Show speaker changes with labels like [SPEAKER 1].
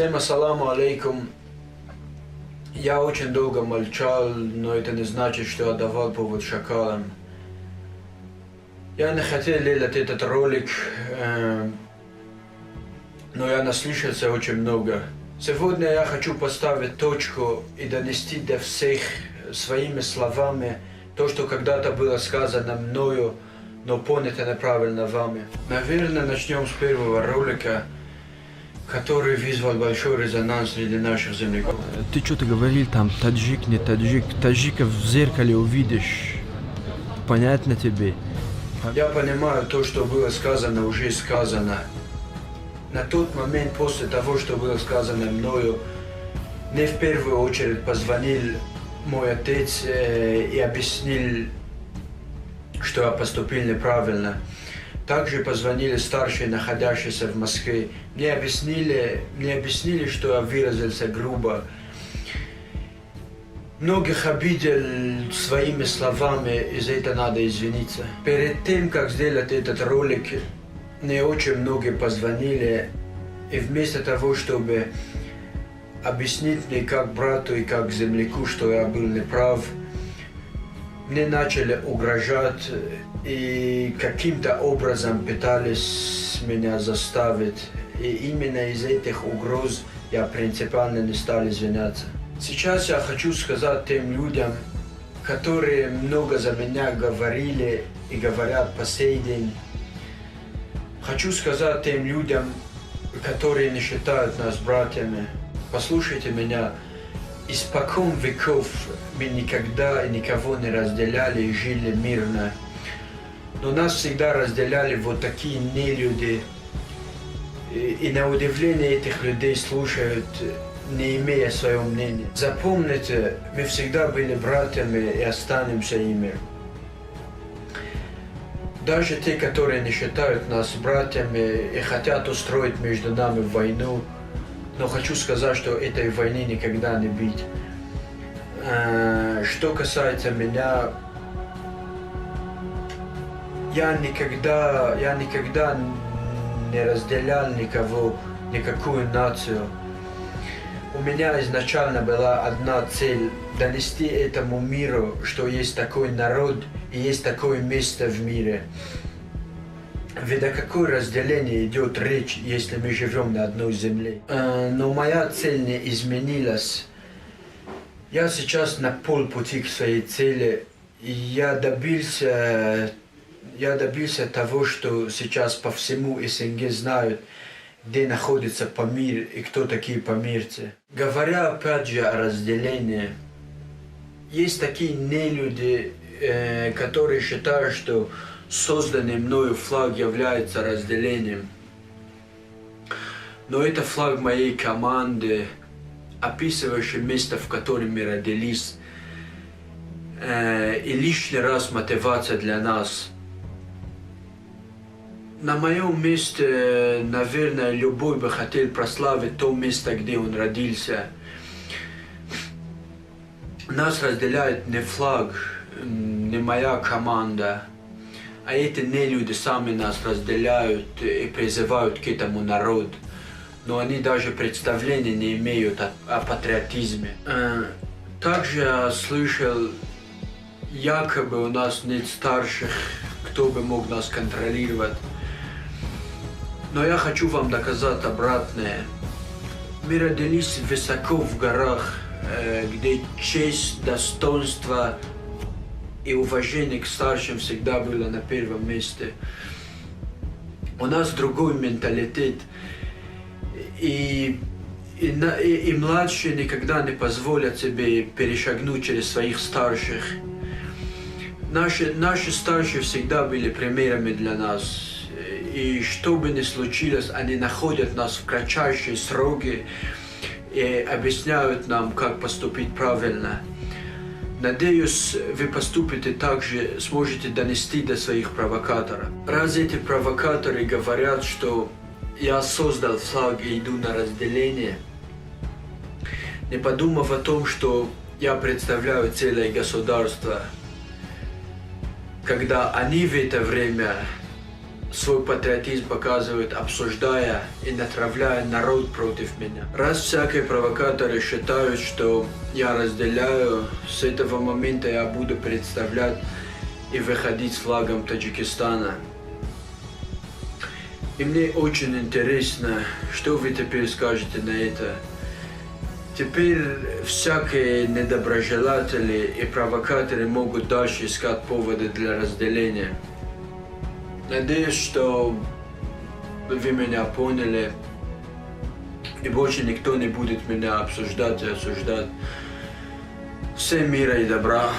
[SPEAKER 1] Всем ассаламу алейкум. Я очень долго молчал, но это не значит, что я давал повод шакалам. Я не хотел делать этот ролик, но я наслышался очень много. Сегодня я хочу поставить точку и донести до всех своими словами то, что когда-то было сказано мною, но понято неправильно вами. Наверное, начнем с первого ролика, который вызвал большой резонанс среди наших земляков.
[SPEAKER 2] Ты что-то говорил там, таджик, не таджик. Таджика в зеркале увидишь. Понятно тебе?
[SPEAKER 1] Я понимаю, то, что было сказано, уже сказано. На тот момент, после того, что было сказано мною, мне в первую очередь позвонил мой отец и объяснил, что я поступил неправильно. Также позвонили старшие, находящиеся в Москве. Мне объяснили, что я выразился грубо. Многих обидел своими словами, и за это надо извиниться. Перед тем, как сделать этот ролик, мне очень многие позвонили, и вместо того, чтобы объяснить мне как брату и как земляку, что я был неправ, мне начали угрожать и каким-то образом пытались меня заставить. И именно из этих угроз я принципиально не стал извиняться. Сейчас я хочу сказать тем людям, которые много за меня говорили и говорят по сей день. Хочу сказать тем людям, которые не считают нас братьями. Послушайте меня. Испокон веков мы никогда и никого не разделяли и жили мирно. Но нас всегда разделяли вот такие нелюди. И на удивление этих людей слушают, не имея своего мнения. Запомните, мы всегда были братьями и останемся ими. Даже те, которые не считают нас братьями и хотят устроить между нами войну, но хочу сказать, что этой войны никогда не быть. Что касается меня, я никогда не разделял никого, никакую нацию. У меня изначально была одна цель – донести этому миру, что есть такой народ и есть такое место в мире. Ведь о какое разделение идет речь, если мы живем на одной земле? Но моя цель не изменилась. Я сейчас на полпути к своей цели, и я добился того, что сейчас по всему СНГ знают, где находится Памир и кто такие памирцы. Говоря опять же о разделении, есть такие нелюди, которые считают, что созданный мною флаг является разделением. Но это флаг моей команды, описывающий место, в котором мы родились, и лишний раз мотивация для нас. На моем месте, наверное, любой бы хотел прославить то место, где он родился. Нас разделяет не флаг, не моя команда, а эти нелюди сами нас разделяют и призывают к этому народу. Но они даже представления не имеют о патриотизме. Также я слышал, якобы у нас нет старших, кто бы мог нас контролировать. Но я хочу вам доказать обратное. Мы родились высоко в горах, где честь, достоинство и уважение к старшим всегда было на первом месте. У нас другой менталитет. И младшие никогда не позволят себе перешагнуть через своих старших. Наши старшие всегда были примерами для нас. И что бы ни случилось, они находят нас в кратчайшие сроки и объясняют нам, как поступить правильно. Надеюсь, вы поступите так же, сможете донести до своих провокаторов. Раз эти провокаторы говорят, что я создал флаг и иду на разделение, не подумав о том, что я представляю целое государство, когда они в это время свой патриотизм показывают, обсуждая и натравляя народ против меня. Раз всякие провокаторы считают, что я разделяю, с этого момента я буду представлять и выходить с флагом Таджикистана. И мне очень интересно, что вы теперь скажете на это. Теперь всякие недоброжелатели и провокаторы могут дальше искать поводы для разделения. Надеюсь, что вы меня поняли, и больше никто не будет меня обсуждать и осуждать. Всем мира и добра.